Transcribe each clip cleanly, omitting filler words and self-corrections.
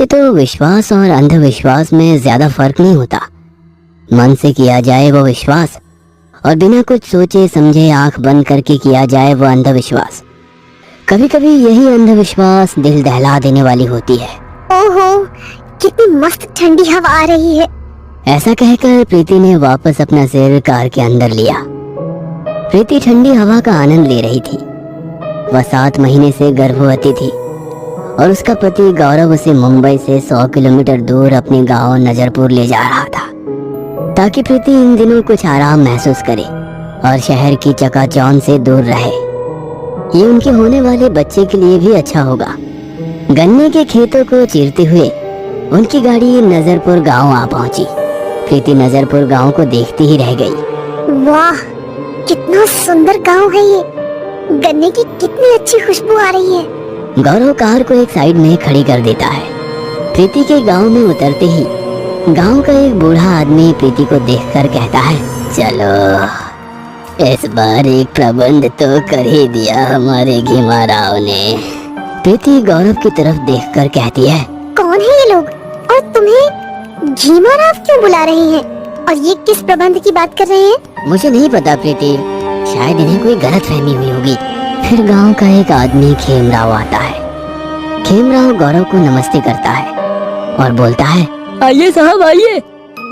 वैसे तो विश्वास और अंधविश्वास में ज्यादा फर्क नहीं होता। मन से किया जाए वो विश्वास, और बिना कुछ सोचे समझे आंख बंद करके किया जाए वो अंधविश्वास। कभी कभी यही अंधविश्वास दिल दहला देने वाली होती है। ओहो, कितनी मस्त ठंडी हवा आ रही है। ऐसा कहकर प्रीति ने वापस अपना सिर कार के अंदर लिया। प्रीति ठंडी हवा का आनंद ले रही थी। वह 7 महीने से गर्भवती थी और उसका पति गौरव उसे मुंबई से 100 किलोमीटर दूर अपने गांव नजरपुर ले जा रहा था, ताकि प्रीति इन दिनों कुछ आराम महसूस करे और शहर की चकाचौंध से दूर रहे। ये उनके होने वाले बच्चे के लिए भी अच्छा होगा। गन्ने के खेतों को चीरते हुए उनकी गाड़ी नजरपुर गांव आ पहुंची। प्रीति नजरपुर गांव को देखती ही रह गई। वाह, कितना सुंदर गांव है ये। गन्ने की कितनी अच्छी खुशबू आ रही है। गौरव कार को एक साइड में खड़ी कर देता है। प्रीति के गांव में उतरते ही गांव का एक बूढ़ा आदमी प्रीति को देखकर कहता है, चलो इस बार एक प्रबंध तो कर ही दिया हमारे घीमा राव ने। प्रीति गौरव की तरफ देखकर कहती है, कौन है ये लोग और तुम्हें घीमा राव क्यों बुला रहे हैं, और ये किस प्रबंध की बात कर रहे हैं? मुझे नहीं पता प्रीति, शायद इन्हें कोई गलतफहमी हुई होगी। फिर गांव का एक आदमी खेमराव आता है। खेमराव गौरव को नमस्ते करता है और बोलता है, आइए साहब आइए,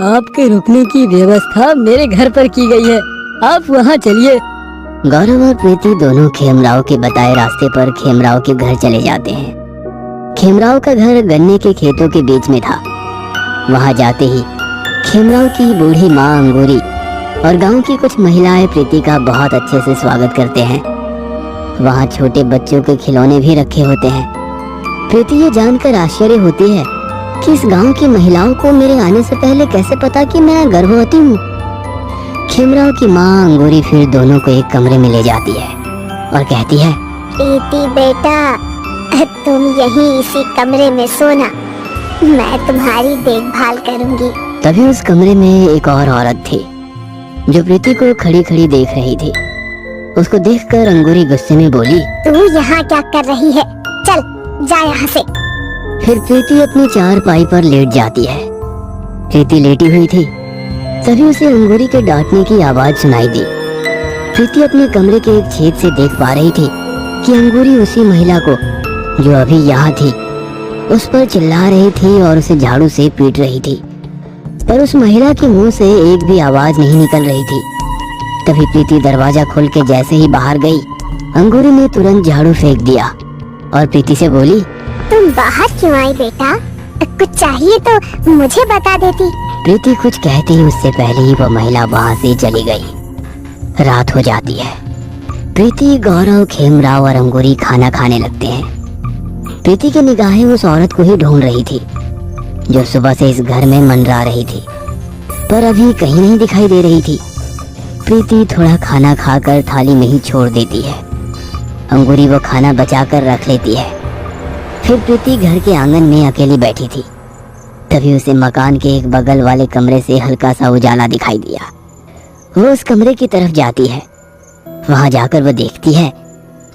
आपके रुकने की व्यवस्था मेरे घर पर की गई है, आप वहाँ चलिए। गौरव और प्रीति दोनों खेमराव के बताए रास्ते पर खेमराव के घर चले जाते हैं। खेमराव का घर गन्ने के खेतों के बीच में था। वहाँ जाते ही खेमराव की बूढ़ी माँ अंगूरी और गांव की कुछ महिलाएं प्रीति का बहुत अच्छे से स्वागत करते हैं। वहाँ छोटे बच्चों के खिलौने भी रखे होते हैं। प्रीति ये जानकर आश्चर्य होती है कि इस गांव की महिलाओं को मेरे आने से पहले कैसे पता कि मैं गर्भवती हूँ। खेमराव की माँ अंगूरी फिर दोनों को एक कमरे में ले जाती है और कहती है, प्रीति बेटा, तुम यहीं इसी कमरे में सोना, मैं तुम्हारी देखभाल करूंगी। तभी उस कमरे में एक और औरत थी जो प्रीति को खड़ी खड़ी देख रही थी। उसको देखकर अंगूरी गुस्से में बोली, तू यहाँ क्या कर रही है, चल जा यहाँ से। फिर प्रीति अपनी चारपाई पर लेट जाती है। प्रीति लेटी हुई थी, तभी उसे अंगूरी के डांटने की आवाज सुनाई दी। प्रीति अपने कमरे के एक छेद से देख पा रही थी कि अंगूरी उसी महिला को जो अभी यहाँ थी उस पर चिल्ला रही थी और उसे झाड़ू से पीट रही थी, पर उस महिला के मुंह से एक भी आवाज नहीं निकल रही थी। तभी प्रीति दरवाजा खोल के जैसे ही बाहर गई, अंगूरी ने तुरंत झाड़ू फेंक दिया और प्रीति से बोली, तुम बाहर क्यों आई बेटा, कुछ चाहिए तो मुझे बता देती। प्रीति कुछ कहती ही उससे पहले ही वह महिला वहाँ से चली गई। रात हो जाती है। प्रीति, गौरव, खेमराव और अंगूरी खाना खाने लगते हैं। प्रीति की निगाहें उस औरत को ही ढूंढ रही थी जो सुबह से इस घर में मंडरा रही थी, पर अभी कहीं नहीं दिखाई दे रही थी। प्रीति थोड़ा खाना खाकर थाली में ही छोड़ देती है। अंगूरी वो खाना बचाकर रख लेती है। फिर प्रीति घर के आंगन में अकेली बैठी थी। तभी उसे मकान के एक बगल वाले कमरे से हल्का सा उजाला दिखाई दिया। वो उस कमरे की तरफ जाती है। वहां जाकर वो देखती है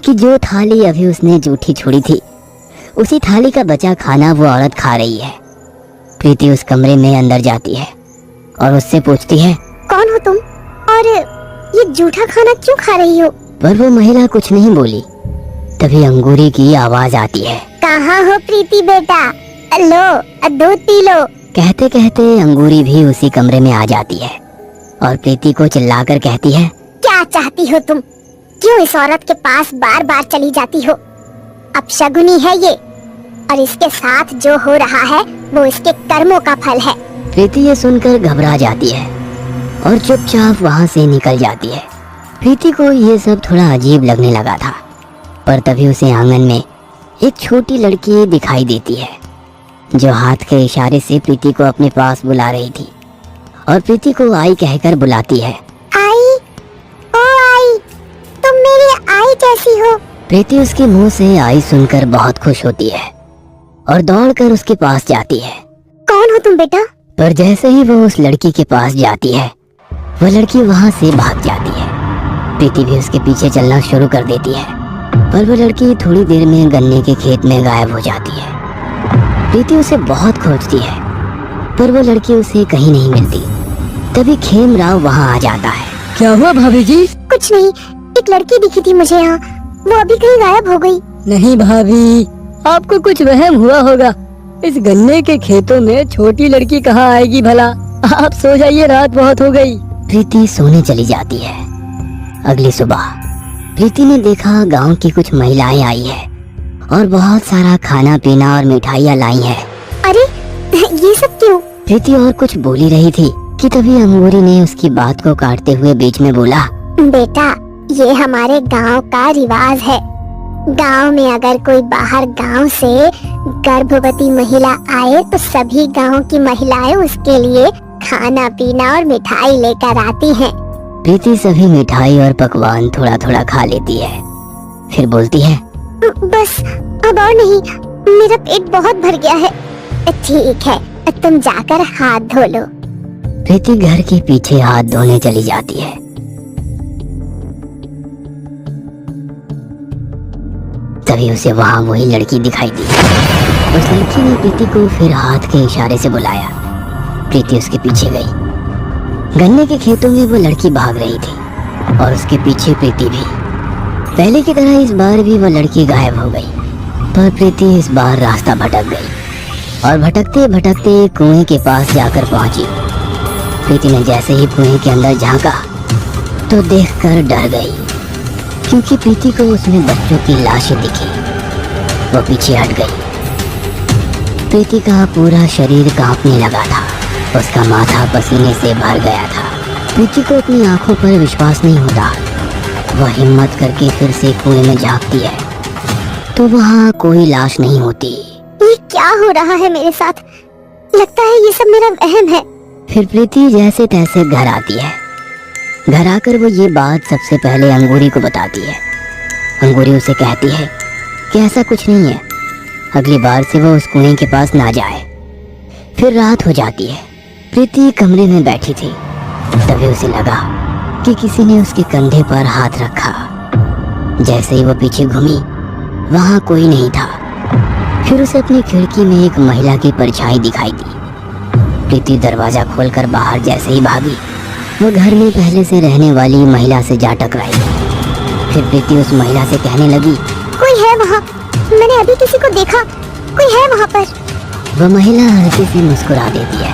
कि जो थाली अभी उसने जूठी छोड़ी थी, उसी थाली का बचा खाना वो औरत खा रही है। प्रीति उस कमरे में अंदर जाती है और उससे पूछती है, कौन हो तुम और ये जूठा खाना क्यों खा रही हो? पर वो महिला कुछ नहीं बोली। तभी अंगूरी की आवाज आती है, कहाँ हो प्रीति बेटा, लो दूध पी लो। कहते कहते अंगूरी भी उसी कमरे में आ जाती है और प्रीति को चिल्लाकर कहती है, क्या चाहती हो तुम, क्यों इस औरत के पास बार बार चली जाती हो? अपशगुनी है ये, और इसके साथ जो हो रहा है वो इसके कर्मों का फल है। प्रीति ये सुनकर घबरा जाती है और चुपचाप वहाँ से निकल जाती है। प्रीति को ये सब थोड़ा अजीब लगने लगा था, पर तभी उसे आंगन में एक छोटी लड़की दिखाई देती है जो हाथ के इशारे से प्रीति को अपने पास बुला रही थी और प्रीति को आई कहकर बुलाती है, आई, ओ आई, तुम मेरी आई जैसी हो। प्रीति उसके मुंह से आई सुनकर बहुत खुश होती है और दौड़कर उसके पास जाती है। कौन हो तुम बेटा? पर जैसे ही वो उस लड़की के पास जाती है, वो लड़की वहाँ से भाग जाती है। प्रीति भी उसके पीछे चलना शुरू कर देती है, पर वो लड़की थोड़ी देर में गन्ने के खेत में गायब हो जाती है। प्रीति उसे बहुत खोजती है, पर वो लड़की उसे कहीं नहीं मिलती। तभी खेमराव वहाँ आ जाता है। क्या हुआ भाभी जी? कुछ नहीं, एक लड़की दिखी थी मुझे यहाँ, वो अभी कहीं गायब हो गई। नहीं भाभी, आपको कुछ वहम हुआ होगा। इस गन्ने के खेतों में छोटी लड़की कहाँ आएगी भला। आप सो जाइए, रात बहुत हो गई। प्रीति सोने चली जाती है। अगली सुबह प्रीति ने देखा गांव की कुछ महिलाएं आई है और बहुत सारा खाना पीना और मिठाइयाँ लाई हैं। अरे ये सब क्यों? प्रीति और कुछ बोल ही रही थी कि तभी अंगूरी ने उसकी बात को काटते हुए बीच में बोला, बेटा, ये हमारे गांव का रिवाज है। गांव में अगर कोई बाहर गांव से गर्भवती महिला आए तो सभी गांव की महिलाएं उसके लिए खाना पीना और मिठाई लेकर आती हैं। प्रीति सभी मिठाई और पकवान थोड़ा थोड़ा खा लेती है, फिर बोलती है, बस अब और नहीं, मेरा पेट बहुत भर गया है। ठीक है, तुम जाकर हाथ धो लो। प्रीति घर के पीछे हाथ धोने चली जाती है। तभी उसे वहाँ वही लड़की दिखाई दी। उस लड़की ने प्रीति को फिर हाथ के इशारे से बुलाया। प्रीति उसके पीछे गई। गन्ने के खेतों में वो लड़की भाग रही थी और उसके पीछे प्रीति भी। पहले की तरह इस बार भी वो लड़की गायब हो गई, पर प्रीति इस बार रास्ता भटक गई और भटकते भटकते कुएं के पास जाकर पहुंची। प्रीति ने जैसे ही कुएं के अंदर झांका तो देखकर डर गई, क्योंकि प्रीति को उसमें बच्चों की लाशें दिखी। वो पीछे हट गई। प्रीति का पूरा शरीर कांपने लगा था, उसका माथा पसीने से भर गया था। प्रीति को अपनी आंखों पर विश्वास नहीं होता। वह हिम्मत करके फिर से कुएं में झांकती है तो वहाँ कोई लाश नहीं होती। ये क्या हो रहा है मेरे साथ? लगता है ये सब मेरा वहम है। फिर प्रीति जैसे तैसे घर आती है। घर आकर वो ये बात सबसे पहले अंगूरी को बताती है। अंगूरी उसे कहती है कि ऐसा कुछ नहीं है, अगली बार से वो उस कुएं के पास ना जाए। फिर रात हो जाती है। प्रीति कमरे में बैठी थी, तभी उसे लगा कि किसी ने उसके कंधे पर हाथ रखा। जैसे ही वो पीछे घूमी, वहाँ कोई नहीं था। फिर उसे अपनी खिड़की में एक महिला की परछाई दिखाई दी। प्रीति दरवाजा खोलकर बाहर जैसे ही भागी, वो घर में पहले से रहने वाली महिला से जा टकराई। फिर प्रीति उस महिला से कहने लगी, कोई है वहाँ? मैंने अभी किसी को देखा, कोई है वहाँ पर? वह महिला हल्के से मुस्कुरा देती है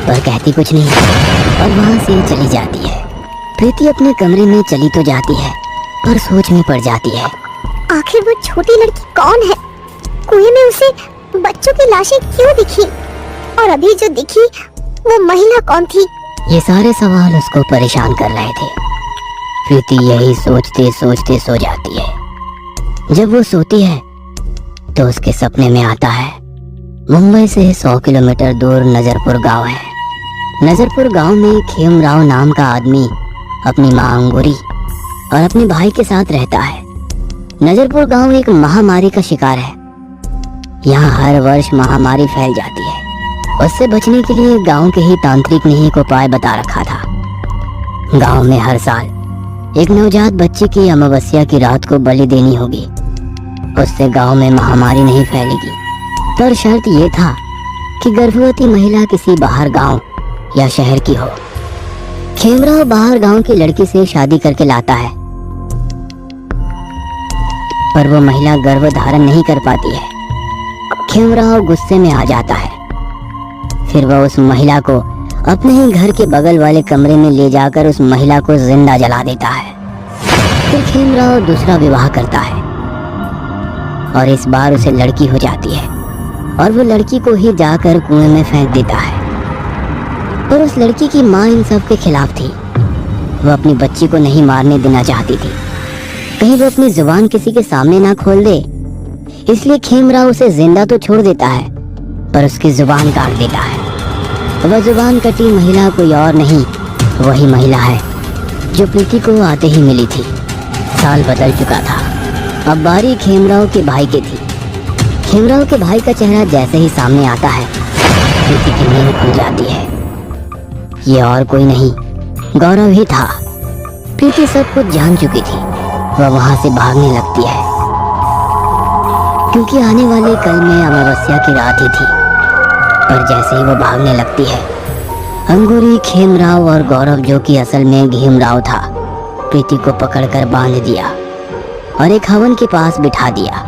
पर कहती कुछ नहीं और वहाँ से चली जाती है। प्रीति अपने कमरे में चली तो जाती है पर सोच में पड़ जाती है। आखिर वो छोटी लड़की कौन है? कुएं में उसे बच्चों की लाशें क्यों दिखी? और अभी जो दिखी वो महिला कौन थी? ये सारे सवाल उसको परेशान कर रहे थे। प्रीति यही सोचते सोचते सो जाती है। जब वो सोती है तो उसके सपने में आता है मुंबई से 100 किलोमीटर दूर नजरपुर गांव है। नजरपुर गांव में खेमराव नाम का आदमी अपनी माँ अंगूरी और अपने भाई के साथ रहता है। नजरपुर गांव एक महामारी का शिकार है। यहाँ हर वर्ष महामारी फैल जाती है। उससे बचने के लिए गांव के ही तांत्रिक ने एक उपाय बता रखा था। गांव में हर साल एक नवजात बच्चे की अमावस्या की रात को बलि देनी होगी, उससे गांव में महामारी नहीं फैलेगी। पर शर्त ये था कि गर्भवती महिला किसी बाहर गांव या शहर की हो। खेमराव बाहर गांव की लड़की से शादी करके लाता है, पर वो महिला गर्भ धारण नहीं कर पाती है। खेमराव गुस्से में आ जाता है। फिर वह उस महिला को अपने ही घर के बगल वाले कमरे में ले जाकर उस महिला को जिंदा जला देता है। फिर खेमराव दूसरा विवाह करता है और इस बार उसे लड़की हो जाती है और वो लड़की को ही जाकर कुएं में फेंक देता है। पर उस लड़की की माँ इन सब के खिलाफ थी। वो अपनी बच्ची को नहीं मारने देना चाहती थी, कहीं वो अपनी जुबान किसी के सामने ना खोल दे। इसलिए खेमराव उसे जिंदा तो छोड़ देता है पर उसकी जुबान काट देता है। वह जुबान कटी महिला कोई और नहीं, वही महिला है जो प्रीति को आते ही मिली थी। साल बदल चुका था, अब बारी खेमराव के भाई की थी। खेमराव के भाई का चेहरा जैसे ही सामने आता है, प्रीति की नींद खुल जाती है। ये और कोई नहीं, गौरव ही था। प्रीति सब कुछ जान चुकी थी। वह वहां से भागने लगती है क्योंकि आने वाले कल में अमावस्या की रात ही थी। पर जैसे ही वो भागने लगती है, अंगूरी, खेमराव और गौरव, जो कि असल में भीमराव था, प्रीति को पकड़कर बांध दिया और एक हवन के पास बिठा दिया।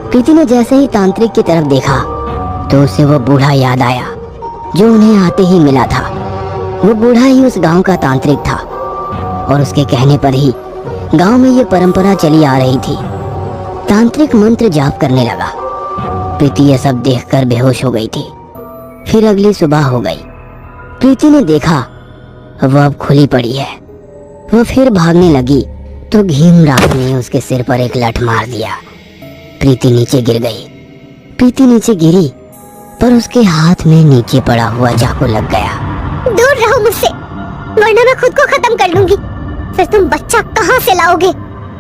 प्रीति ने जैसे ही तांत्रिक की तरफ देखा तो उसे वो बूढ़ा याद आया जो उन्हें आते ही मिला था। वो बूढ़ा ही उस गांव का तांत्रिक था और उसके कहने पर ही गांव में ये परंपरा चली आ रही थी। तांत्रिक मंत्र जाप करने लगा। प्रीति यह सब देखकर बेहोश हो गई थी। फिर अगली सुबह हो गई। प्रीति ने देखा वह अब खुली पड़ी है। वह फिर भागने लगी तो भीमराव ने उसके सिर पर एक लठ मार दिया। प्रीति नीचे गिर गई। प्रीति नीचे गिरी पर उसके हाथ में नीचे पड़ा हुआ चाकू लग गया। दूर रहो मुझसे, वरना मैं खुद को खत्म कर लूंगी। फिर तुम बच्चा कहाँ से लाओगे?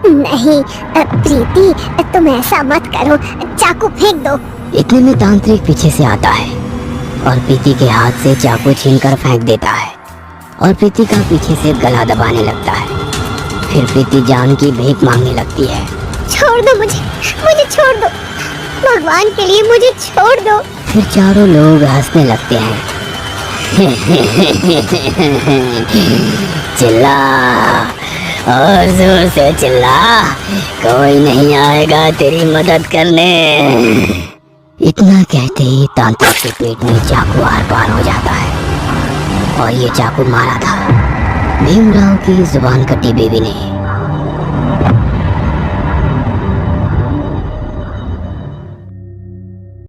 नहीं प्रीति, तुम ऐसा मत करो, चाकू फेंक दो। इतने में तांत्रिक पीछे से आता है और प्रीति के हाथ से चाकू छीनकर फेंक देता है और प्रीति का पीछे से गला दबाने लगता है। फिर प्रीति जान की भीख मांगने लगती है। छोड़ दो मुझे, मुझे छोड़ दो, भगवान के लिए मुझे छोड़ दो। फिर चारों लोग हंसने लगते हैं। चिल्ला और जोर से चिल्ला, कोई नहीं आएगा तेरी मदद करने। इतना कहते ही तांत्रिक के पेट में चाकू आर पार हो जाता है और ये चाकू मारा था भीमराव की जुबान कटी बेबी ने।